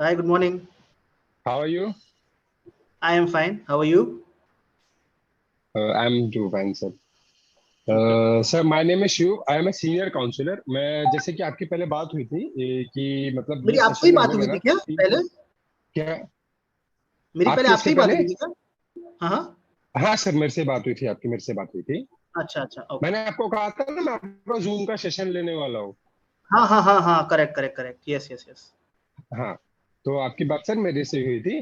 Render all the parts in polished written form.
Hi, good morning. How are you? I am fine. How are you? I'm too fine, sir. Okay. Sir my name is Shiv, I am a senior counsellor. मैं जैसे कि आपकी पहले बात हुई थी कि मतलब मेरी ये आपसे ही सेशन में हम बात लोग हुई है थी ना क्या तीन पहले? क्या मेरी पहले आपकी इसके आपसे ही बात पहले। हुई थी क्या? हाँ हाँ। हाँ सर, मेरे से बात हुई थी, आपकी मेरे से बात हुई थी। अच्छा अच्छा, ओके। मैंने आपको कहा था ना मैं आपका जूम का सेशन लेने वाला हूँ। हाँ हाँ हाँ हाँ, correct correct correct, yes yes yes. हाँ, तो आपकी बात सर मेरे से हुई थी।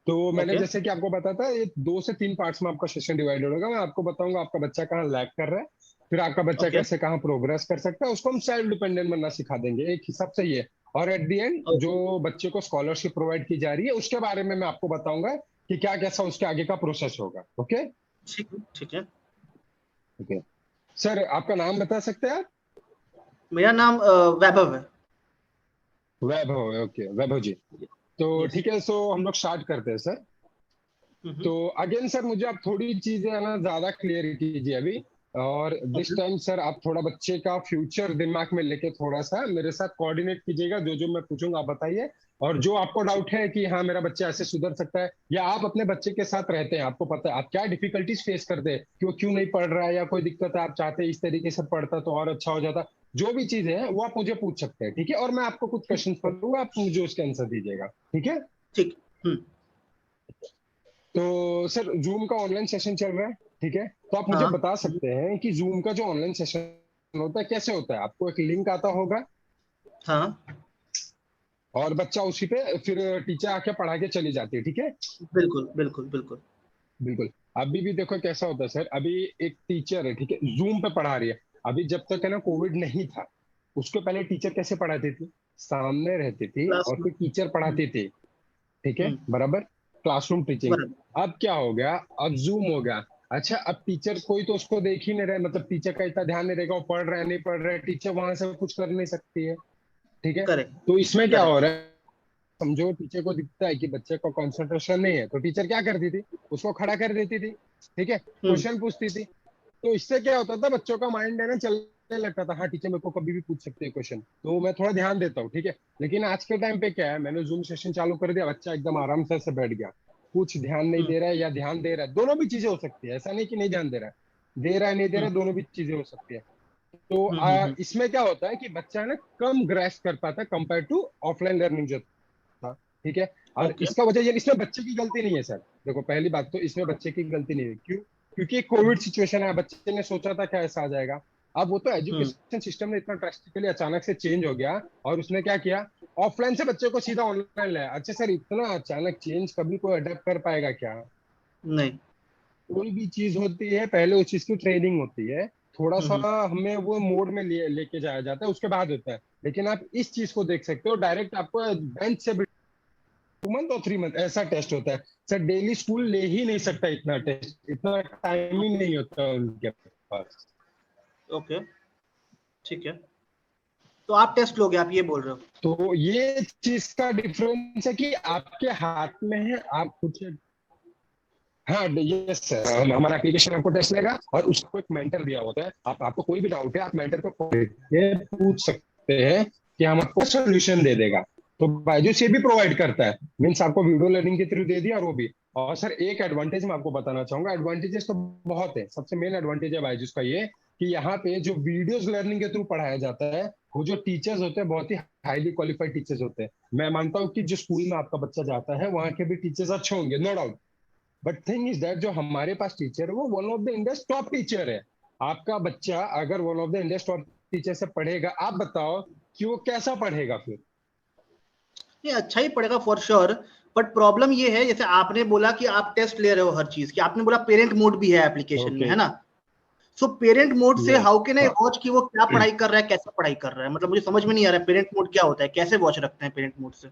तो मैंने ओके जैसे कि आपको बताया था, ये 2 से 3 पार्ट्स में आपका सेशन डिवाइडेड होगा। मैं आपको बताऊंगा आपका बच्चा कहाँ लैग कर रहा है, फिर आपका बच्चा ओके कैसे कहाँ प्रोग्रेस कर सकता है, उसको हम सेल्फ डिपेंडेंट बनना सिखा देंगे एक हिसाब से ये। और एट दी एंड ओके। जो बच्चे को स्कॉलरशिप प्रोवाइड की जा रही है उसके बारे में मैं आपको बताऊंगा कि क्या कैसा उसके आगे का प्रोसेस होगा। ओके। ठीक है ठीक है। ओके सर, आपका नाम बता सकते हैं आप? मेरा नाम वैभव है। वैभव, ओके वैभव जी। तो यस। ठीक है, सो हम लोग स्टार्ट करते हैं सर। तो हम्म। अगेन सर, मुझे आप थोड़ी चीजें है ना ज्यादा क्लियर कीजिए अभी। और दिस ओके टाइम सर आप थोड़ा बच्चे का फ्यूचर दिमाग में लेके थोड़ा सा मेरे साथ कोऑर्डिनेट कीजिएगा। जो जो मैं पूछूंगा आप बताइए। और जो आपको डाउट है कि हाँ मेरा बच्चा ऐसे सुधर सकता है, या आप अपने बच्चे के साथ रहते हैं, आपको पता है आप क्या डिफिकल्टीज फेस करते हैं कि वो क्यों नहीं पढ़ रहा है, या कोई दिक्कत है आप चाहते हैं इस तरीके से पढ़ता तो और अच्छा हो जाता, जो भी चीजें हैं वो आप मुझे पूछ सकते हैं। ठीक है, और मैं आपको कुछ ठीक क्वेश्चन करूंगा, आप मुझे उसके आंसर दीजिएगा। ठीक है। ठीक। तो सर जूम का ऑनलाइन सेशन चल रहा है, ठीक है। तो आप मुझे हाँ। बता सकते हैं कि जूम का जो ऑनलाइन सेशन होता है कैसे होता है? आपको एक लिंक आता होगा हाँ। और बच्चा उसी पे फिर टीचर आके पढ़ा के चली जाती है, ठीक है। बिल्कुल बिल्कुल बिल्कुल। बिल्कुल। अभी भी देखो कैसा होता है सर, अभी एक टीचर है, ठीक है, जूम पे पढ़ा रही है। अभी जब तक है ना कोविड नहीं था, उसके पहले टीचर कैसे पढ़ाती थी? सामने रहती थी क्लास और में। फिर टीचर पढ़ाती थी। ठीक है, हम्म, बराबर। Classroom teaching. बराबर। अब क्या हो गया? अब जूम हो गया। अच्छा, अब टीचर कोई तो उसको देख ही नहीं रहा है, मतलब टीचर का इतना ध्यान नहीं रहेगा वो पढ़ रहा है नहीं पढ़ रहा है, टीचर वहां से कुछ कर नहीं सकती है। ठीक है। करेक्ट तो इसमें क्या हो करेक्ट। रहा है? समझो टीचर को दिखता है कि बच्चे को कंसंट्रेशन नहीं है, तो टीचर क्या करती थी? उसको खड़ा कर देती थी। ठीक है, हम्म क्वेश्चन पूछती थी। तो इससे क्या होता था, बच्चों का माइंड है ना चलने लगता था, हाँ टीचर मेरे को कभी भी पूछ सकते हैं क्वेश्चन, तो मैं थोड़ा ध्यान देता हूँ। ठीक है। लेकिन आज के टाइम पे क्या है, मैंने जूम सेशन चालू कर दिया, बच्चा एकदम आराम से बैठ गया, कुछ ध्यान नहीं हम्म दे रहा है या ध्यान दे रहा है, दोनों भी चीजें हो सकती है, ऐसा नहीं कि नहीं ध्यान दे रहा है, दे रहा है नहीं दे रहा हम्म है, दोनों भी चीजें हो सकती है। तो हम्म। इसमें क्या होता है कि बच्चा है ना कम ग्रेस्प कर पाता है कंपेयर टू ऑफलाइन लर्निंग जो था। ठीक है। और ओके। इसका वजह ये, इसमें बच्चे की गलती नहीं है सर। देखो पहली बात तो इसमें बच्चे की गलती नहीं है, क्यों? क्योंकि कोविड सिचुएशन है, बच्चे ने सोचा था क्या ऐसा आ जाएगा। अब वो तो हम्म एजुकेशन सिस्टम ने इतना ड्रास्टिकली अचानक से चेंज हो गया, और उसने क्या किया, ऑफलाइन से बच्चे को सीधा ऑनलाइन लाया। अच्छा सर, इतना अचानक चेंज कभी कोई अडेप्ट कर पाएगा क्या? नहीं। कोई भी चीज होती है पहले उस चीज की ट्रेनिंग होती है, थोड़ा सा हम्म। हमें वो मोड में लेके जाया जाता है, उसके बाद होता है। लेकिन आप इस चीज को देख सकते हो, डायरेक्ट आपको बेंच से 2 मंथ और 3 मंथ ऐसा टेस्ट होता है। सर डेली स्कूल ले ही नहीं सकता इतना टेस्ट, इतना टाइम ही नहीं होता उनके पास। ओके। ठीक है। तो आप टेस्ट लोगे, आप ये बोल रहे हो? तो ये चीज का डिफरेंस है कि आपके हाथ में है, आप कुछ। हाँ यस सर, हमारा एप्लीकेशन आपको टेस्ट लेगा और उसको एक मेंटर दिया होता है। आपको कोई भी डाउट है आप मेंटर को कॉल करके पूछ सकते हैं कि हम आपको सोल्यूशन दे देगा। तो बायजूस ये भी प्रोवाइड करता है, मीन्स आपको वीडियो लर्निंग के थ्रू दे दिया, और वो भी। और सर एक एडवांटेज मैं आपको बताना चाहूंगा, एडवांटेजेस तो बहुत है, सबसे मेन एडवांटेज है बायजूस का ये कि यहाँ पे जो वीडियोस लर्निंग के थ्रू पढ़ाया जाता है, वो जो टीचर्स होते हैं बहुत ही हाईली क्वालिफाइड टीचर्स होते हैं। मैं मानता हूँ कि जो स्कूल में आपका बच्चा जाता है वहाँ के भी टीचर्स अच्छे होंगे, no doubt. But thing is that जो हमारे पास टीचर है वो one of the India top teacher है। आपका बच्चा अगर one of the India top teacher से पढ़ेगा, आप बताओ कि वो कैसा पढ़ेगा फिर? नहीं, अच्छा ही पड़ेगा फॉर श्योर। बट प्रॉब्लम ये है, जैसे आपने बोला कि आप टेस्ट ले रहे हो हर चीज की, आपने बोला पेरेंट मोड भी है एप्लीकेशन में, ओके। है ना? सो पेरेंट मोड से yes. How can I watch कि वो क्या पढ़ाई कर रहा है, कैसे पढ़ाई कर रहा है? मतलब मुझे समझ में नहीं आ रहा है पेरेंट मोड क्या होता है, कैसे वॉच रखते हैं पेरेंट मोड से?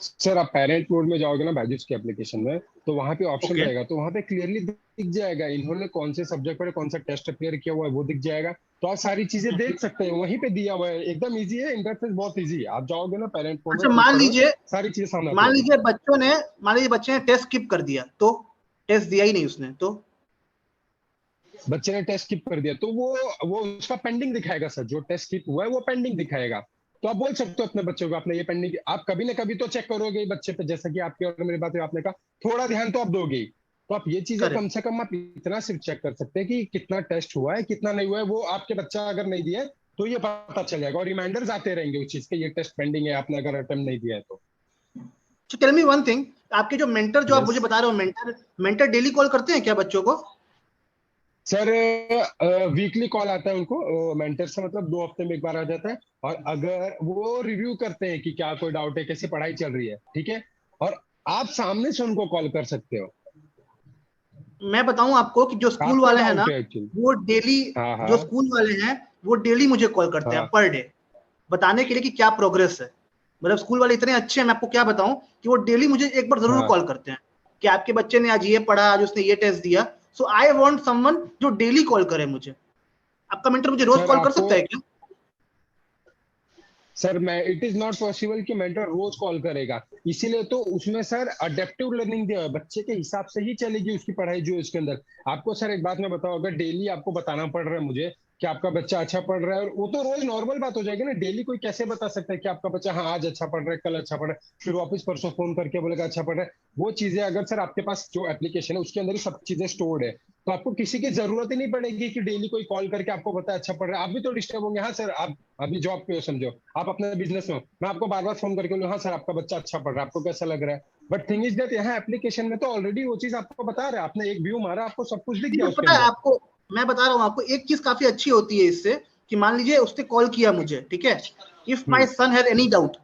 सर आप पेरेंट मोड में जाओगे ना बायजूस की एप्लीकेशन में, तो वहां पे ऑप्शन ओके। रहेगा, तो वहां पे क्लियरली दिख जाएगा इन्होंने कौन से सब्जेक्ट पर कौन सा टेस्ट अपेयर किया हुआ है, वो दिख जाएगा। तो आप सारी चीजें देख सकते हैं, वहीं पे दिया हुआ है, एकदम इजी है, इंटरफेस बहुत इजी है। आप जाओगे ना पेरेंट मोड में, अच्छा, क्लिक करोगे, सारी चीजें सामने आती मान होगी। लीजिए बच्चों ने मान लीजिए बच्चे ने टेस्ट स्किप कर दिया, तो टेस्ट दिया ही नहीं उसने तो? बच्चे ने टेस्ट स्किप कर दिया तो वो उसका पेंडिंग दिखाएगा सर, जो टेस्ट स्किप हुआ है वो पेंडिंग दिखाएगा। तो आप बोल सकते हो अपने बच्चों को आपने ये पेंडिंग, आप कभी ना कभी तो चेक करोगे ही बच्चे पे, जैसा कि आपकी और मेरी बात है, आपने कहा थोड़ा ध्यान तो आप दोगे ही। तो आप ये चीजें कम करेक्ट। से कम आप इतना सिर्फ चेक कर सकते हैं कि कितना टेस्ट हुआ है कितना नहीं हुआ है, वो आपके बच्चा अगर नहीं दिया है तो ये पता चल जाएगा, और रिमाइंडर्स आते रहेंगे उस चीज के, ये टेस्ट पेंडिंग है, आपने अगर अटेम्प्ट नहीं दिया है तो। तो टेल मी वन थिंग, आपके जो मेंटर जो आप यस मुझे बता रहे हो, मेंटर मेंटर डेली कॉल करते हैं क्या बच्चों को? सर, वीकली कॉल आता है उनको, मेंटर से, मतलब 2 हफ्ते में एक बार आ जाता है। और अगर वो रिव्यू करते हैं कि क्या कोई डाउट है, कैसी पढ़ाई चल रही है, ठीक है, और आप सामने से उनको कॉल कर सकते हो। मैं बताऊं आपको कि जो स्कूल आपको वाले हैं ना, डाउट है एक्चुअली। वो डेली, हाँ जो हाँ स्कूल वाले हैं वो डेली मुझे कॉल करते हैं हाँ पर डे, बताने के लिए कि क्या प्रोग्रेस है। मतलब स्कूल वाले इतने अच्छे हैं, मैं आपको क्या बताऊं कि वो डेली मुझे एक बार जरूर हाँ। कॉल करते हैं कि आपके बच्चे ने आज ये पढ़ा, आज उसने ये टेस्ट दिया। सो आई वांट समवन जो डेली कॉल करे मुझे। आपका मेंटर मुझे रोज सर कॉल कर आपको, सकता है क्या? सर मैं, इट इज नॉट पॉसिबल कि मेंटर रोज कॉल करेगा, इसीलिए तो उसमें सर अडेप्टिव लर्निंग दिया है, बच्चे के हिसाब से ही चलेगी उसकी पढ़ाई जो इसके अंदर। आपको सर एक बात मैं बताऊं, अगर डेली आपको बताना पड़ रहा है मुझे कि आपका बच्चा अच्छा पढ़ रहा है, और वो तो रोज नॉर्मल बात हो जाएगी ना, डेली कोई कैसे बता सकता है कि आपका बच्चा हाँ आज अच्छा पढ़ रहा है, कल अच्छा पढ़ रहा है, फिर वापस परसों फोन करके बोलेगा अच्छा पढ़ रहा है। वो चीजें अगर सर आपके पास जो एप्लीकेशन है उसके अंदर ही सब चीजें स्टोर्ड है, तो आपको किसी की जरूरत ही नहीं पड़ेगी कि डेली कोई कॉल करके आपको बताए अच्छा पढ़ रहा है। आप भी तो डिस्टर्ब होंगे, हाँ सर आप अभी जॉब पे हो समझो, आप अपने बिजनेस में हो, मैं आपको बार बार फोन करके बोलूँ हाँ सर आपका बच्चा अच्छा पढ़ रहा है, आपको कैसा लग रहा है। बट थिंग इज दैट यहाँ एप्लीकेशन में तो ऑलरेडी वो चीज आपको बता रहा है, आपने एक व्यू मारा, आपको सब कुछ दिख नहीं, गया पर उसके पता है अंदर। आपको, मैं बता रहा हूँ आपको एक चीज काफी अच्छी होती है इससे, कि मान लीजिए उसने कॉल किया मुझे, ठीक है, if my son has any doubt,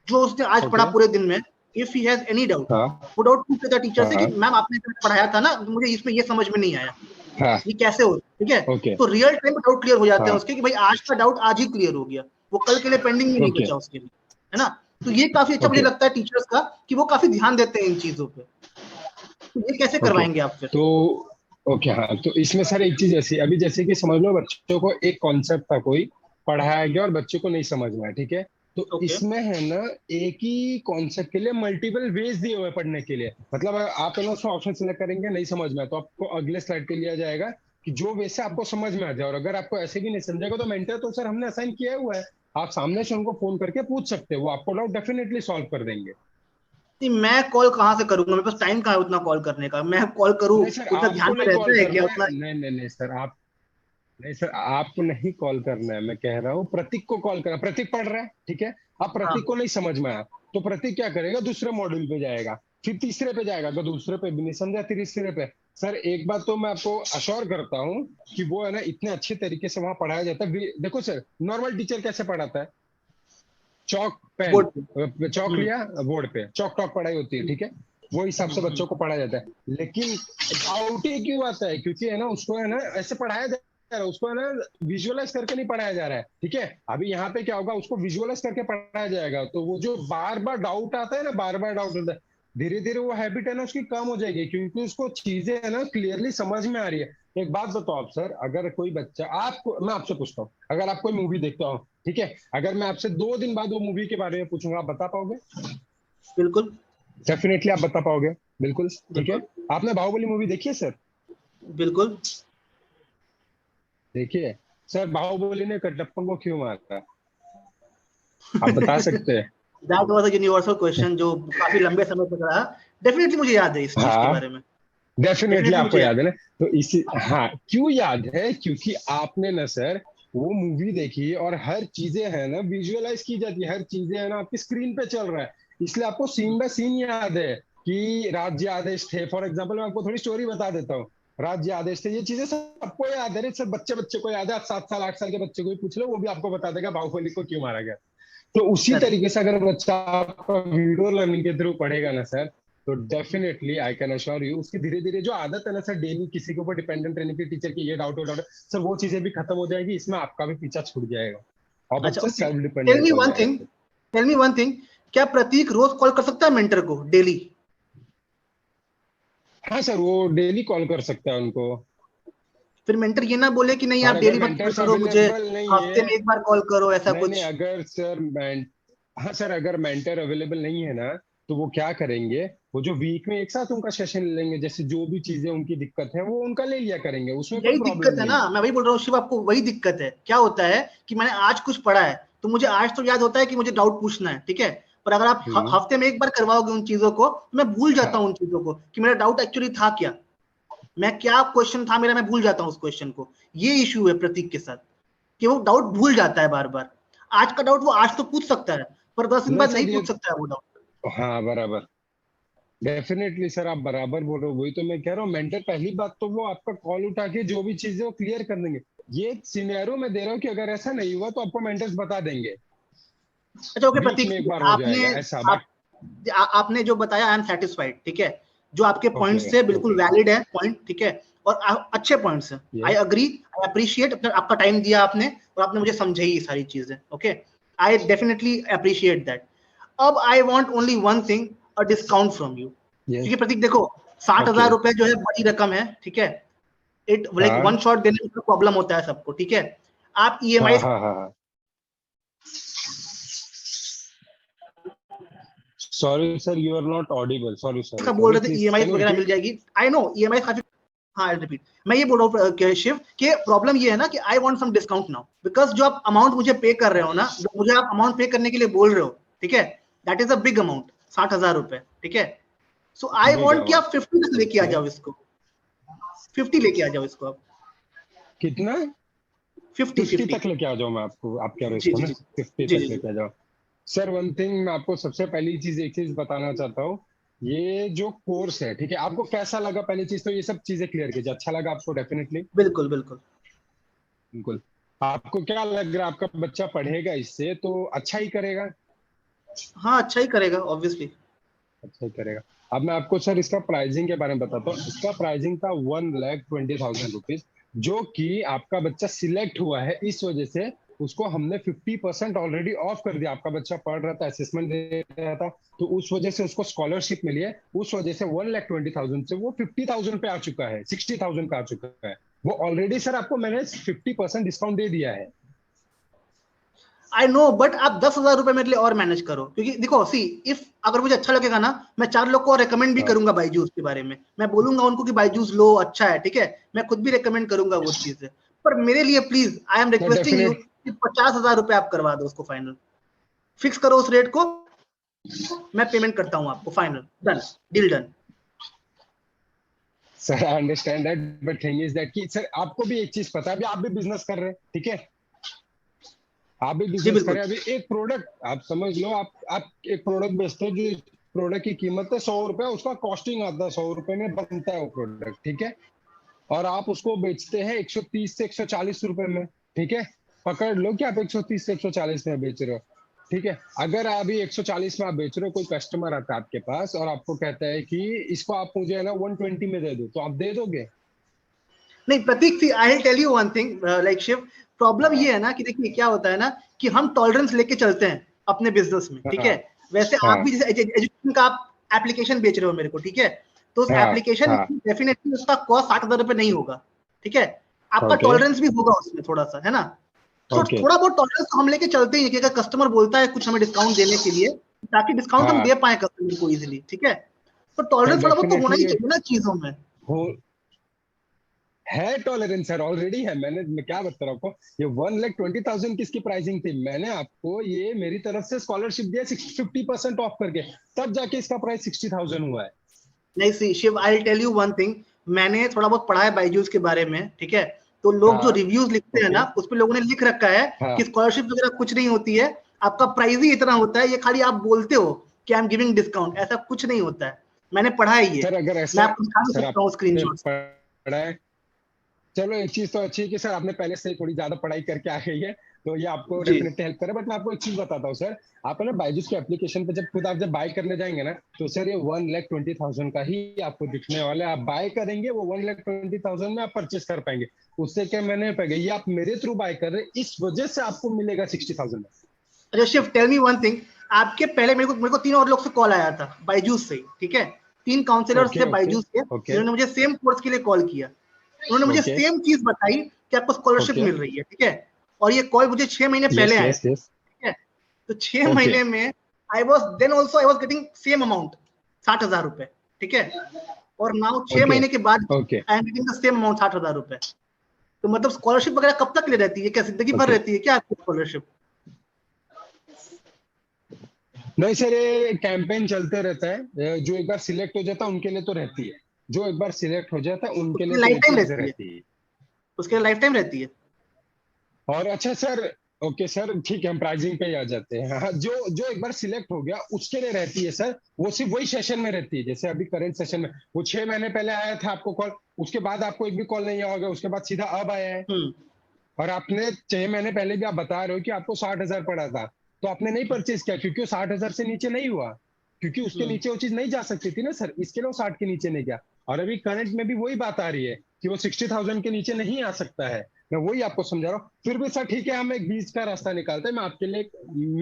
जो उसने आज पढ़ा ओके। पूरे दिन में, if he has any doubt, हाँ वो डाउट पूछ लेता टीचर से कि हाँ मैम आपने जो पढ़ाया था ना, मुझे इसमें ये समझ में नहीं आया, हाँ। ये कैसे हो, ठीक है। ओके। तो रियल टाइम डाउट क्लियर हो जाते हैं हाँ उसके, कि भाई आज का डाउट आज ही क्लियर हो गया, वो कल के लिए पेंडिंग में नहीं ओके बचा उसके लिए, है ना। तो ये काफी अच्छा मुझे ओके लगता है टीचर्स का, कि वो काफी ध्यान देते हैं इन चीजों पे। तो ये कैसे ओके। करवाएंगे आप फिर? तो ओके हाँ, तो इसमें सर एक चीज ऐसी, अभी जैसे कि समझ लो बच्चों को एक कॉन्सेप्ट था कोई, पढ़ाया गया और बच्चे को नहीं समझ में आया, ठीक है, तो ओके। इसमें है ना एक ही कॉन्सेप्ट के लिए मल्टीपल वेज दिए हुए हैं पढ़ने के लिए, मतलब आप है ना उसमें ऑप्शन सिलेक्ट करेंगे, नहीं समझ में आया तो आपको अगले स्लाइड पे लिया जाएगा कि जो वे से आपको समझ में आ जाए, और अगर आपको ऐसे भी नहीं समझेगा तो मेंटर तो सर हमने असाइन किया हुआ है, आप सामने से उनको फोन करके पूछ सकते हो, वो आपको डाउट डेफिनेटली सॉल्व कर देंगे। नहीं, मैं कॉल कहाँ से करूंगा, मेरे पास टाइम कहाँ है उतना कॉल करने का, मैं कॉल करूँ नहीं सर उतना ध्यान आपको में नहीं कॉल रहता है क्या करना है, उतना? नहीं नहीं नहीं सर आप, नहीं सर आपको नहीं कॉल करना है, मैं कह रहा हूँ प्रतीक को कॉल करना, प्रतीक पढ़ रहा है, ठीक है, अब प्रतीक हाँ। को नहीं समझ में आया तो प्रतीक क्या करेगा, दूसरे मॉड्यूल पे जाएगा, फिर तीसरे पे जाएगा, अगर दूसरे पे भी नहीं समझा तीसरे पे। सर एक बात तो मैं आपको अश्योर करता हूँ कि वो है ना इतने अच्छे तरीके से वहां पढ़ाया जाता है, देखो सर नॉर्मल टीचर कैसे पढ़ाता है, चौक पेन, बोर्ड पे। चौक लिया बोर्ड पे, चौक टॉक पढ़ाई होती है, ठीक है, वो हिसाब से हम्म। बच्चों को पढ़ाया जाता है, लेकिन आउट ही क्यों आता है, क्योंकि है ना उसको है ना ऐसे पढ़ाया जा रहा है, उसको है ना विजुअलाइज करके नहीं पढ़ाया जा रहा है, ठीक है, अभी यहाँ पे क्या होगा उसको विजुअलाइज करके पढ़ाया जाएगा, तो वो जो बार बार डाउट आता है ना, बार बार डाउट आता है, धीरे धीरे वो हैबिट है ना उसकी कम हो जाएगी, क्योंकि उसको चीजें है ना क्लियरली समझ में आ रही है। एक बात बताओ आप सर, अगर कोई बच्चा, आपको मैं आपसे पूछता हूँ, अगर आप कोई मूवी देखता हो, ठीक है, अगर मैं आपसे 2 दिन बाद वो मूवी के बारे में पूछूंगा, आप बता पाओगे? बिल्कुल। डेफिनेटली आप बता पाओगे, बिल्कुल, ठीक है। बिल्कुल। आपने बाहुबली मूवी देखी है सर? बिल्कुल। देखिए सर, बाहुबली ने कटप्पा को क्यों मारा, आप बता सकते हैं? That was a universal question जो काफी लंबे समय तक रहा। डेफिनेटली मुझे याद है इस चीज के हाँ बारे में। डेफिनेटली डेफिनेटली आपको मुझे याद याद है ना, तो इसी, हाँ क्यों याद है, क्योंकि आपने ना सर वो मूवी देखी और हर चीजें है ना विजुअलाइज की जाती है, हर चीजें है ना आपकी स्क्रीन पे चल रहा है, इसलिए आपको सीन बाय सीन याद है कि राज्य आदेश थे, फॉर एग्जाम्पल मैं आपको थोड़ी स्टोरी बता देता हूँ, राज्य आदेश थे, ये चीजें सबको याद है, सब बच्चे बच्चे को याद है, 7 साल 8 साल के बच्चे को भी पूछ लो वो भी आपको बता देगा बाहुबली को क्यों मारा गया। तो उसी करेक्ट। तरीके से अगर बच्चा आपका वीडियो लर्निंग के थ्रू पढ़ेगा ना सर, तो definitely I can assure you उसकी धीरे धीरे जो आदत है ना सर डेली किसी के ऊपर डिपेंडेंट रहने की, टीचर की ये डाउट हो डाउट सर, वो चीजें भी खत्म हो जाएगी, इसमें आपका भी पीछा छूट जाएगा और अच्छा, बच्चा ओके। सेल्फ टेल डिपेंडेंट मी हो वन जाएगा थिंग, फिर। टेल मी वन थिंग, क्या प्रतीक रोज कॉल कर सकता है मेंटर को डेली? हाँ सर वो डेली कॉल कर सकता है उनको, फिर मेंटर ये ना बोले कि नहीं आप और अगर डेली मत कॉल मेंटर्स करो मुझे, अवेलेबल नहीं हफ्ते है, में एक बार कॉल करो, ऐसा नहीं नहीं कुछ? अगर सर हाँ सर अगर मेंटर अवेलेबल नहीं है ना, तो वो क्या करेंगे, वो जो वीक में एक साथ उनका सेशन लेंगे, जैसे जो भी चीजें उनकी दिक्कत है वो उनका ले लिया करेंगे, उसमें कोई यही प्रॉब्लम दिक्कत है नहीं ना, है। मैं वही बोल रहा हूँ शिव, आपको वही दिक्कत है। क्या होता है कि मैंने आज कुछ पढ़ा है, तो मुझे आज तो याद होता है कि मुझे डाउट पूछना है, ठीक है, पर अगर आप हफ्ते में एक बार करवाओगे उन चीजों को तो मैं भूल जाता हूँ उन चीजों को कि मेरा डाउट एक्चुअली था क्या, मैं क्या क्वेश्चन था मेरा, मैं भूल जाता हूँ उस क्वेश्चन को। ये इश्यू है प्रतीक के साथ कि वो डाउट भूल जाता है बार बार। आज का डाउट वो आज तो पूछ सकता है, पर 10 दिन बाद नहीं पूछ सकता है वो डाउट। हाँ बराबर, डेफिनेटली सर, आप बराबर बोल रहे हो। वही तो मैं कह रहा हूँ, मेंटर पहली बात तो वो आपका कॉल उठा के जो भी चीजें वो क्लियर कर देंगे। ये सिनेरियो में दे रहा हूँ कि अगर ऐसा नहीं हुआ तो आपको मेंटर्स बता देंगे, अच्छा ओके बीच प्रतीक, में एक बार हो आपने जाएगा ऐसा बात। आपने जो बताया आई एम सेटिस्फाइड, ठीक है, जो आपके पॉइंट्स ओके थे बिल्कुल ओके, वैलिड है पॉइंट, ठीक है, और अच्छे पॉइंट्स हैं। I yes agree, I appreciate आपका टाइम दिया आपने और आपने मुझे समझाई ये सारी चीजें। Okay, I definitely appreciate that. अब I want only one thing, a discount from you. Yes क्योंकि प्रतीक देखो 60,000 ओके, रुपए जो है बड़ी रकम है, ठीक है, इट लाइक हाँ वन शॉट देने में प्रॉब्लम होता है सबको, ठीक है। आप हाँ ईएमआई हाँ हाँ, sorry sir, you are not audible, sorry sorry का बोल सॉरी, रहे थे प्लीज ईएमआई कैन यू वगैरह मिल रिपीट। जाएगी, आई नो ईएमआई काफी। हाँ रिपीट, मैं ये बोल रहा हूँ शिव कि प्रॉब्लम ये है ना कि I want some discount now, because जो आप अमाउंट मुझे पे कर रहे हो ना, जो मुझे आप अमाउंट पे करने के लिए बोल रहे हो, ठीक है, that is a big amount, 60,000 रुपए, ठीक है। सो आई बिग वांट कि आप अमाउंट, 50 तक लेके आ ओके, जाओ इसको, 50 लेके आ जाओ इसको आप, कितना? 50 50 50। तक लेके आ जाओ, मैं आपको, आप कह रहे हो जी इसको जी ना, जी 50 जी तक जी जी। लेके आ जाओ। सर वन थिंग मैं आपको सबसे पहली चीज, एक चीज बताना चाहता हूँ। ये जो कोर्स है, ठीक है, आपको कैसा लगा? पहली चीज तो ये सब चीजें क्लियर कीजिए, अच्छा लगा आपको? डेफिनेटली, बिल्कुल बिल्कुल। बिल्कुल। आपको क्या लग रहा है, आपका बच्चा पढ़ेगा इससे तो अच्छा ही करेगा? हाँ अच्छा ही करेगा ऑब्वियसली। अच्छा ही करेगा। अब मैं आपको सर इसका प्राइसिंग के बारे में बताता हूँ। इसका प्राइसिंग था 1,20,000 रुपीज, जो कि आपका बच्चा सिलेक्ट हुआ है इस वजह से उसको हमने 50% ऑलरेडी ऑफ कर दिया। आपका बच्चा पढ़ रहा था, असेसमेंट दे रहा था, तो उस वजह से उसको स्कॉलरशिप मिली है। उस वजह से 1,20,000 से वो 50,000 पे आ चुका है, 60,000 पे आ चुका है। वो ऑलरेडी सर आपको मैंने 50% डिस्काउंट दे दिया है। आई नो, बट आप 10,000 रुपए मेरे लिए और मैनेज करो, क्योंकि देखो सी, इफ अगर मुझे अच्छा लगेगा ना, मैं 4 लोग को रिकमेंड भी हाँ करूंगा बायजूस के बारे में, मैं बोलूंगा उनको कि बायजूस लो अच्छा है, ठीक है, मैं खुद भी रिकमेंड करूंगा वो चीजें। पर मेरे लिए please I am requesting you definite कि 50,000 रुपए आप करवा दो उसको फाइनल, फिक्स करो उस रेट को, मैं पेमेंट करता हूँ आपको final, done, deal done. Sir I understand that, but thing is that कि सर आपको भी एक चीज पता है, अभी आप भी बिजनेस कर रहे हैं, ठीक है, आप भी जी बिजनेस बिल्कुल। करें। अभी एक प्रोडक्ट आप समझ लो, आप एक प्रोडक्ट बेचते हो, जो प्रोडक्ट की कीमत है 100 रुपए, उसका कॉस्टिंग आता है 100 रुपए में बनता है वो प्रोडक्ट, ठीक है, और आप उसको बेचते हैं 130 से 140 रुपए में, ठीक है, पकड़ लो कि आप 130 से 140 में बेच रहे हो, ठीक है। अगर अभी 140 में आप बेच रहे हो, कोई कस्टमर आता है आपके पास और आपको कहता है कि इसको आप मुझे है ना 120 में दे दो, तो आप दे दोगे? नहीं Prateek, see I tell you one thing, like Shiv, problem हाँ ये है ना कि देखिए क्या होता है ना कि हम टॉलरेंस लेके चलते हैं अपने बिजनेस में, ठीक हाँ है। वैसे आप हाँ भी जैसे एजुकेशन का आप एप्लीकेशन बेच रहे हो मेरे को, ठीक है, तो उस हाँ एप्लीकेशन हाँ, डेफिनेटली उसका कॉस्ट 60,000 रुपए नहीं होगा, ठीक है, आपका ओके टॉलरेंस भी होगा उसमें थोड़ा सा, है ना। तो ओके, थोड़ा बहुत टॉलरेंस तो हम लेके चलते ही हैं कि अगर कस्टमर बोलता है कुछ हमें डिस्काउंट देने के लिए, ताकि डिस्काउंट हम हाँ दे पाए कस्टमर को इजिली, ठीक है, तो सर टॉलरेंस थोड़ा बहुत तो होना डेफिनेटली ही चाहिए ना चीजों में। हो, है टॉलरेंस सर, ऑलरेडी है। मैं क्या बता रहा हूँ आपको, ये 1,20,000 किसकी प्राइसिंग थी, मैंने आपको ये मेरी तरफ से स्कॉलरशिप दिया 50% ऑफ करके, तब जाके इसका प्राइस 60,000 हुआ है। नहीं see Shiv, I tell you one thing, मैंने थोड़ा बहुत पढ़ा है बायजूस के बारे में, ठीक है, तो लोग जो हाँ रिव्यूज लिखते हैं ओके, ना, उस पर लोगों ने लिख रखा है कि हाँ स्कॉलरशिप वगैरह कुछ नहीं होती है, आपका प्राइस ही इतना होता है, ये खाली आप बोलते हो कि आई एम गिविंग डिस्काउंट, ऐसा कुछ नहीं होता है, मैंने पढ़ा है ये, सर अगर मैं ऐसा, आपको दिखा भी सर सकता हूँ आपने स्क्रीनशॉट। पढ़ा है, चलो एक चीज तो अच्छी है कि सर आपने पहले से थोड़ी ज्यादा पढ़ाई करके आ गई है, तो ये आपको जी डेफिनेटली हेल्प करे। बट मैं आपको एक चीज बताता हूँ सर, आप है ना बायजूस के एप्लीकेशन पे जब खुद आप जब बाय करने जाएंगे ना, तो सर ये 1,20,000 का ही आपको दिखने वाला है। आप बाय करेंगे वो 1,20,000 में आप परचेस कर पाएंगे, उससे क्या मैंने पाएगा, ये आप मेरे थ्रू बाय कर रहे हैं, इस वजह से आपको मिलेगा 60,000 में। अच्छा Shiv, tell me one thing, आपके पहले मेरे को 3 और लोग से कॉल आया था बायजूस से, ठीक है, 3 काउंसलर्स थे ओके ओके बायजूस के, ओके जिन्होंने मुझे सेम कोर्स के लिए कॉल किया, उन्होंने मुझे ओके सेम चीज बताई कि आपको स्कॉलरशिप ओके, मिल रही है, ठीक है, और ये कॉल मुझे 6 महीने पहले यस आए यस थे, यस, ठीक है, तो 6 ओके महीने में I was then also I was getting same amount, 60,000 रुपए, ठीक है, और नाउ 6 ओके महीने के बाद okay I am getting the same amount 60,000 रुपए। तो मतलब स्कॉलरशिप वगैरह कब तक ले रहती है, क्या जिंदगी भर ओके, रहती है क्या आपकी स्कॉलरशिप? नहीं सर, ये कैंपेन चलते रहता है, जो एक बार सिलेक्ट हो जाता है उनके लिए तो रहती है, जो एक बार सिलेक्ट हो जाता है उनके लिए उसकी तो लाइफ ये टाइम चीज रहती है, रहती है। उसके लाइफ टाइम रहती है। और अच्छा सर, ओके सर, ठीक है, हम प्राइजिंग पे ही आ जाते हैं। हाँ, जो जो एक बार सिलेक्ट हो गया उसके लिए रहती है सर, वो सिर्फ वही सेशन में रहती है। जैसे अभी करंट सेशन में वो 6 महीने पहले आया था आपको कॉल, उसके बाद आपको एक भी कॉल नहीं आया होगा, उसके बाद सीधा अब आया है। हम्म। और आपने 6 महीने पहले भी आप बता रहे हो कि आपको 60,000 पड़ा था, तो आपने नहीं परचेज किया क्योंकि वो 60,000 से नीचे नहीं हुआ, क्योंकि उसके हम्म। नीचे वो चीज नहीं जा सकती थी ना सर, इसके लिए वो 60 के नीचे नहीं गया। और अभी करंट में भी वही बात आ रही है कि वो 60,000 के नीचे नहीं आ सकता है। मैं वही आपको समझा रहा हूँ। फिर भी सर ठीक है, हम एक बीच का रास्ता निकालते हैं, मैं आपके लिए एक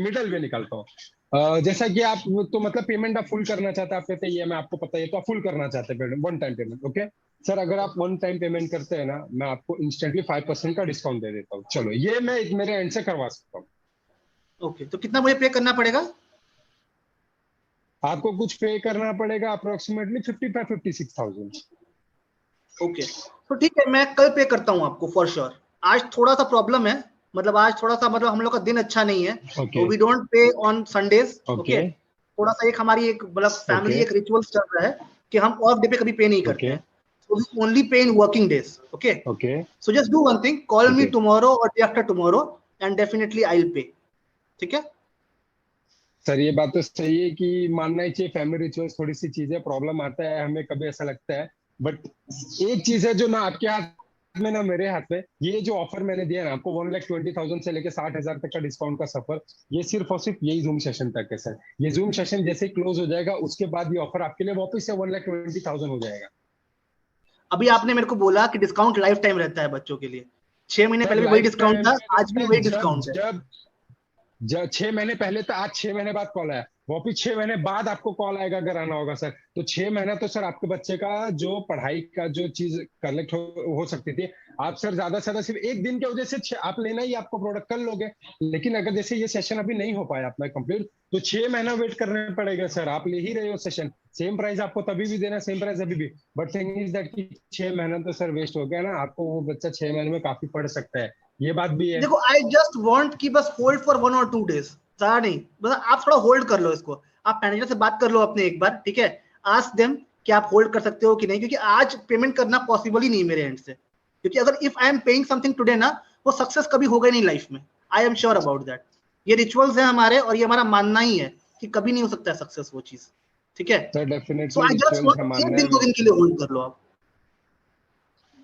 मिडल वे निकालता हूँ। जैसा कि आप तो मतलब पेमेंट आप फुल करना चाहते हैं, आप कहते हैं ये मैं आपको पता है, तो आप फुल करना चाहते हैं one time payment, okay sir. अगर आप वन टाइम पेमेंट करते हैं ना, मैं आपको इंस्टेंटली 5% का डिस्काउंट दे देता हूँ। चलो, ये मैं मेरे एंड से करवा सकता हूँ। ओके, तो कितना मुझे पे करना पड़ेगा? आपको कुछ पे करना पड़ेगा अप्रोक्सीमेटली 55-56,000। ओके, तो ठीक है, मैं कल पे करता हूँ आपको फॉर श्योर। आज थोड़ा सा प्रॉब्लम है, मतलब आज थोड़ा सा, मतलब हम लोग का दिन अच्छा नहीं है, तो okay we don't pay on Sundays. Okay okay, थोड़ा सा एक हमारी एक मतलब फैमिली ओके एक रिचुअल्स चल रहा है कि हम ऑफ डे पे कभी पे नहीं करते ओके हैं, सो we only pay in working days. Okay, okay so just do one thing, call me okay tomorrow और day after tomorrow and definitely I will pay. ठीक है? सर, ये बात तो सही है कि मानना ही चाहिए, फैमिली रिचुअल्स थोड़ी सी चीजें प्रॉब्लम आता है हमें, कभी ऐसा लगता है। बट एक चीज है जो ना आपके हाथ में ना मेरे हाथ में, ये जो ऑफर मैंने दिया ना आपको 1,20,000 से लेके 60,000 तक का डिस्काउंट का सफर, ये सिर्फ और सिर्फ यही जूम सेशन तक है सर। ये जूम सेशन जैसे क्लोज हो जाएगा उसके बाद ये ऑफर आपके लिए वापस से 1,20,000 हो जाएगा। अभी आपने मेरे को बोला कि डिस्काउंट लाइफ टाइम रहता है बच्चों के लिए, 6 महीने सर पहले भी वही लाइफ डिस्काउंट टाइम था, में आज रहता भी है, वही जब डिस्काउंट है। जब जब 6 महीने पहले था, आज 6 महीने बाद कॉल आया, वापिस 6 महीने बाद आपको कॉल आएगा अगर आना होगा सर। तो 6 महीना तो सर आपके बच्चे का जो पढ़ाई का जो चीज कलेक्ट हो सकती थी, आप सर ज्यादा से ज्यादा सिर्फ एक दिन की वजह से आप लेना ही आपको प्रोडक्ट कर लोगे। लेकिन अगर जैसे ये सेशन अभी नहीं हो पाया अपना कंप्लीट, तो 6 महीना वेट करना पड़ेगा सर। आप ले ही रहे हो सेशन, सेम प्राइस आपको तभी भी देना, सेम प्राइस अभी भी। बट थिंग इज दैट कि 6 महीना तो सर वेस्ट हो गया ना, आपको वो बच्चा 6 महीने में काफी पढ़ सकता है, ये बात भी है। देखो, आई जस्ट वांट कि बस होल्ड फॉर 1 और 2 डेज, ज्यादा नहीं, बस आप थोड़ा होल्ड कर लो इसको। आप मैनेजर से बात कर लो अपने एक बार, ठीक है? आस्क देम कि आप होल्ड कर सकते हो कि नहीं, क्योंकि आज पेमेंट करना पॉसिबल ही नहीं मेरे एंड से, क्योंकि अगर if I am paying something today ना, वो सक्सेस कभी होगा नहीं लाइफ में। I am sure about that. ये रिचुअल्स है हमारे और ये हमारा मानना ही है कि कभी नहीं हो सकता है सक्सेस वो चीज। ठीक है? Sir so definitely I just rituals want हम एक मानना दिन है। 2 दिन के लिए होल्ड कर लो आप।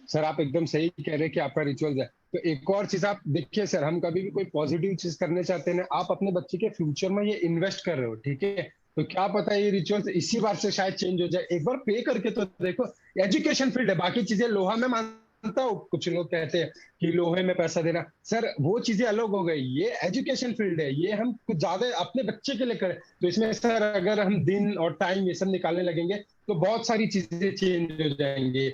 सर आप एकदम सही कह रहे हैं कि आपका रिचुअल्स है। तो एक और चीज आप देखिए सर, हम कभी भी कोई पॉजिटिव चीज करने चाहते हैं ना, आप अपने बच्चे के फ्यूचर में ये इन्वेस्ट कर रहे हो, ठीक है? तो क्या पता ये रिचुअल्स इसी बार से शायद चेंज हो जाए। एक बार पे करके तो देखो। एजुकेशन फील्ड है, बाकी चीजें लोहा में मानता हूँ, कुछ लोग कहते हैं कि लोहे में पैसा देना, सर वो चीजें अलग हो गई। ये एजुकेशन फील्ड है, ये हम कुछ ज्यादा अपने बच्चे के लिए करें, तो इसमें सर अगर हम दिन और टाइम ये सब निकालने लगेंगे तो बहुत सारी चीजें चेंज हो जाएंगी।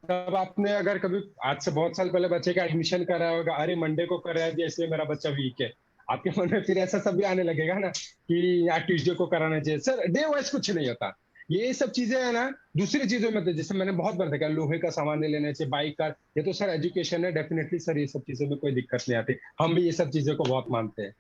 तब आपने अगर कभी आज से बहुत साल पहले बच्चे का एडमिशन कराया होगा, अरे मंडे को कराया दिया इसलिए मेरा बच्चा वीक है, आपके मन में फिर ऐसा सब भी आने लगेगा ना कि यार ट्यूसडे को कराना चाहिए। सर डे वाइज कुछ नहीं होता, ये सब चीजें है ना दूसरी चीजों में, तो जैसे मैंने बहुत बार देखा, लोहे का सामान नहीं लेना चाहिए, बाइक का, ये तो सर एजुकेशन है, डेफिनेटली सर ये सब चीजों में कोई दिक्कत नहीं आती, हम भी ये सब चीजों को बहुत मानते हैं।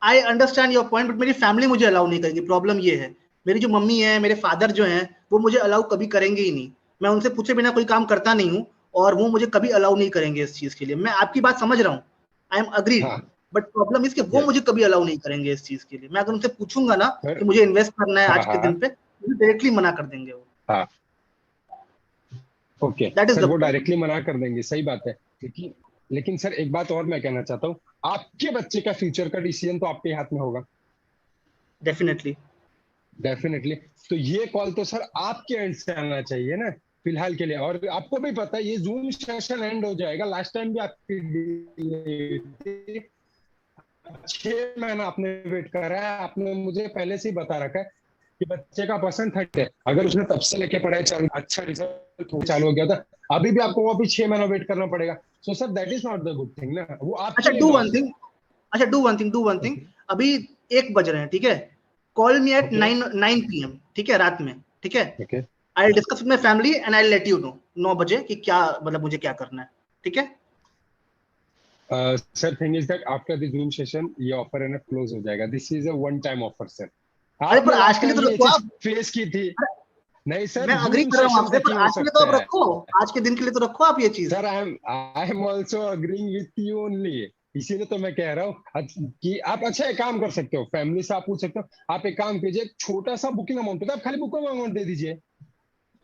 I understand your point, but मेरी फैमिली मुझे अलाउ नहीं करेगी। प्रॉब्लम ये है, मेरी जो मम्मी है, मेरे फादर जो हैं, वो मुझे अलाउ कभी करेंगे ही नहीं। मैं उनसे पूछे बिना कोई काम करता नहीं हूँ, और वो मुझे कभी अलाउ नहीं करेंगे इस चीज के लिए। मैं आपकी बात समझ रहा हूँ, आई एम अग्रीड, हाँ। बट प्रॉब्लम इसके वो यस मुझे कभी अलाउ नहीं करेंगे इस चीज के लिए। मैं अगर उनसे पूछूंगा ना सर। कि मुझे इन्वेस्ट करना है हाँ आज के हाँ दिन पे, मुझे डायरेक्टली मना कर देंगे वो। हाँ। Okay that is sir, the वो प्रॉब्लम। डायरेक्टली मना कर देंगे, सही बात है। लेकिन लेकिन सर एक बात और मैं कहना चाहता हूँ, आपके बच्चे का फ्यूचर का डिसीजन तो आपके हाथ में होगा, डेफिनेटली। डेफिनेटली। तो ये कॉल तो सर आपके एंड से आना चाहिए ना, फिलहाल के लिए। और आपको भी पता है ये जूम सेशन एंड हो जाएगा, लास्ट टाइम भी आपकी deal 6 महीना आपने वेट करा है, आपने मुझे पहले से ही बता रखा है कि बच्चे का परसेंट 30 है, अगर उसने तब से लेके पढ़ाई चालू, अच्छा रिजल्ट चालू हो गया था, अभी भी आपको वो भी 6 महीना वेट करना पड़ेगा। So sir that is not the good thing ना, वो अच्छा आपके लिए डू वन लॉस है। Thing, do one thing. Okay अभी 1 बज रहे हैं, ठीक है? Call me at okay 9 PM, ठीक है, रात में, ठीक है? Okay I discuss with my family and I let you know 9 बजे कि क्या मतलब मुझे क्या करना है। ठीक है? Sir thing is that after the zoom session ये ऑफर है ना क्लोज हो जाएगा। This is a one time offer sir. अरे पर आपने आज लास्ट के लिए टाइम तो ये रखो चीज आप। फेस की थी। नहीं सर, मैं अग्री जूम कर रहा हूँ सेशन आपसे, तक पर ही हो आज के लिए तो सकता आप है। रखो, आज के दिन के लिए तो रखो आप ये चीज। Sir I am also agreeing with you only. इसीलिए तो मैं कह रहा हूँ कि आप अच्छा एक काम कर सकते हो, फैमिली से आप पूछ सकते हो। आप एक काम कीजिए, एक छोटा सा बुकिंग अमाउंट होता है, आप खाली बुकिंग अमाउंट दे दीजिए,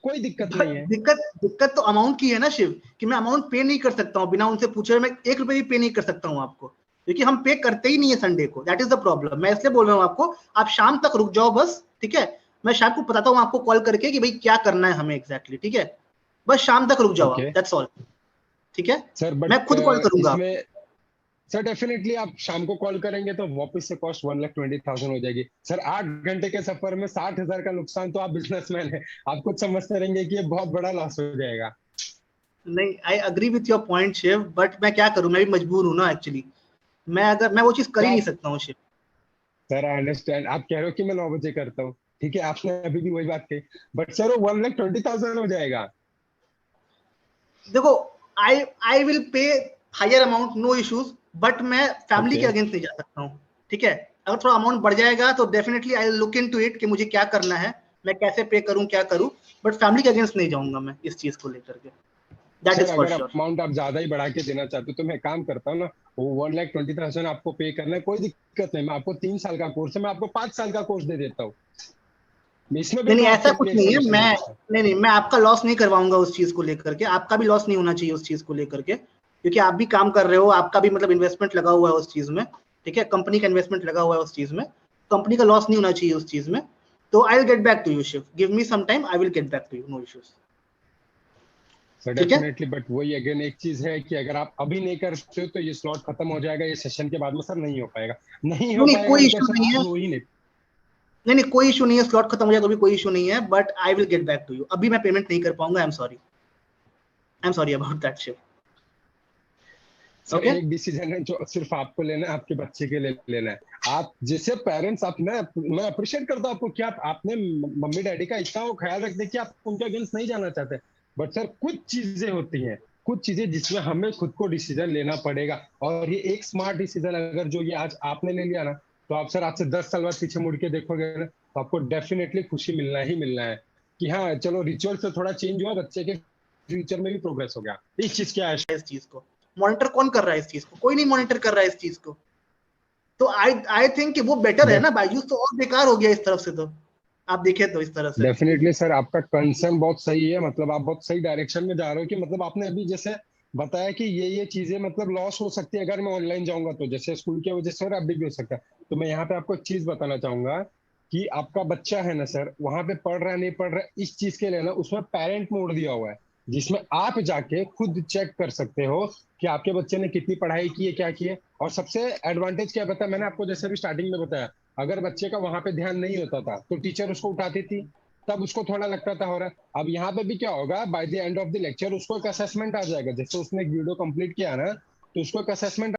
कोई दिक्कत बट नहीं है। दिक्कत तो अमाउंट की है ना शिव, कि मैं अमाउंट पे नहीं कर सकता हूँ बिना उनसे पूछे। मैं 1 रुपए भी पे नहीं कर सकता हूँ आपको, क्योंकि हम पे करते ही नहीं है संडे को। That is the problem. मैं इसलिए बोल रहा हूँ आपको, आप शाम तक रुक जाओ बस, ठीक है। मैं शाम को बताता हूँ आपको कॉल करके कि भाई क्या करना है हमें एग्जैक्टली, ठीक है। बस शाम तक रुक जाओ आप, ओके दैट्स ऑल, ठीक है। सर, मैं बट खुद कॉल करूंगा आपको। इसमें सर डेफिनेटली आप शाम को कॉल करेंगे तो वापस से कॉस्ट 1,20,000 हो जाएगी सर। 8 घंटे के सफर में 60,000 का नुकसान, तो आप बिजनेसमैन है, आप खुद समझते रहेंगे कि ये बहुत बड़ा लॉस हो जाएगा। नहीं, I agree with your point Shiv, but मैं क्या करूं, मैं भी मजबूर हूं ना एक्चुअली। मैं वो चीज कर तो ही नहीं आप सकता हूँ शिव। सर आई अंडरस्टैंड, आप कह रहे हो कि मैं 9 बजे करता हूँ, ठीक है, आपने अभी भी वही बात कही, बट सर वो 1,20,000 हो जाएगा। देखो, I I will pay higher amount, no issues, but मैं फैमिली ओके के अगेंस्ट नहीं जा सकता हूँ, ठीक है। अगर थोड़ा अमाउंट बढ़ जाएगा तो definitely I look into it कि मुझे क्या करना है, मैं कैसे पे करूं, क्या करूं। बट फैमिली के अगेंस्ट नहीं जाऊंगा मैं इस चीज को लेकर के, दैट सर इज फॉर अगर श्योर। अमाउंट आप ज्यादा ही बढ़ा के देना चाहते हो तो मैं काम करता हूँ ना, वो 1,20,000 आपको पे करना है, कोई दिक्कत नहीं। मैं आपको 3 साल का कोर्स है, मैं आपको 5 साल का कोर्स दे देता हूँ, इसमें भी नहीं नहीं, मैं ऐसा आपके कुछ लिए एक नहीं है। सोल्यूशन मैं दे देता हूँ। नहीं नहीं, मैं आपका लॉस नहीं करवाऊंगा उस चीज को लेकर के। आपका भी लॉस नहीं होना चाहिए उस चीज को लेकर के, क्योंकि आप भी काम कर रहे हो, आपका भी मतलब इन्वेस्टमेंट लगा हुआ है उस चीज में, ठीक है। कंपनी का इन्वेस्टमेंट लगा हुआ है उस चीज में, कंपनी का लॉस नहीं होना चाहिए उस चीज में। तो I will get back to you Shiv, give me some time, I will get back to you, no issues, sir ठीक है। डेफिनेटली, बट वही अगेन एक चीज है कि अगर आप अभी नहीं करते हो तो ये स्लॉट खत्म हो जाएगा, ये सेशन के बाद में सर नहीं हो पाएगा। नहीं हो नहीं नहीं, पाएगा कोई मतलब इशू सर नहीं आप है। हो ही नहीं। नहीं नहीं, कोई इशू नहीं है, स्लॉट खत्म हो जाए तो भी कोई इशू नहीं है, but I will get back to you. अभी मैं पेमेंट नहीं कर पाऊंगा, I am sorry about that Shiv, sir okay. एक डिसीजन है जो सिर्फ आपको लेना है, आपके बच्चे के लिए लेना है। आप जैसे पेरेंट्स, आप मैं अप्रिशिएट करता हूँ आपको कि आप आपने मम्मी डैडी का इतना वो ख्याल रखते हैं कि आप उनके अगेंस्ट नहीं जाना चाहते। बट सर कुछ चीजें होती हैं, कुछ चीजें जिसमें हमें खुद को डिसीजन लेना पड़ेगा। और ये एक स्मार्ट डिसीजन अगर जो ये आज आपने ले लिया ना, तो आप सर आज से 10 साल बाद पीछे मुड़ के देखोगे ना, तो आपको डेफिनेटली खुशी मिलना ही मिलना है कि हाँ चलो रिचुअल से थोड़ा चेंज हुआ, बच्चे के फ्यूचर में भी प्रोग्रेस हो गया। इस चीज क्या है। इस चीज को मॉनिटर कौन कर रहा है? इस चीज को कोई नहीं मॉनिटर कर रहा है इस चीज को। तो आई आई थिंक कि वो बेटर है ना, बायजूस तो और बेकार हो गया इस तरफ से। तो आप देखें तो इस तरह से। डेफिनेटली सर, आपका कंसर्न बहुत सही है, मतलब आप बहुत सही डायरेक्शन में जा रहे हो कि मतलब आपने अभी जैसे बताया कि ये चीजें मतलब लॉस हो सकती है अगर मैं ऑनलाइन जाऊंगा, तो जैसे स्कूल की वजह से और अभी भी हो सकता है। तो मैं यहाँ पे आपको एक चीज बताना चाहूंगा कि आपका बच्चा है ना सर, वहां पे पढ़ रहा है नहीं पढ़ रहा है, इस चीज के लिए ना उसमें पेरेंट मोड दिया हुआ है, जिसमें आप जाके खुद चेक कर सकते हो कि आपके बच्चे ने कितनी पढ़ाई की है, क्या की है। और सबसे एडवांटेज क्या पता है, मैंने आपको जैसे भी स्टार्टिंग में बताया, अगर बच्चे का वहां पे ध्यान नहीं होता था तो टीचर उसको उठाती थी, तब उसको थोड़ा लगता था हो रहा है। अब यहाँ पे भी क्या होगा, by the end of the lecture उसको एक असेसमेंट आ जाएगा, जैसे उसने एक वीडियो कंप्लीट किया ना, तो उसको एक असेसमेंट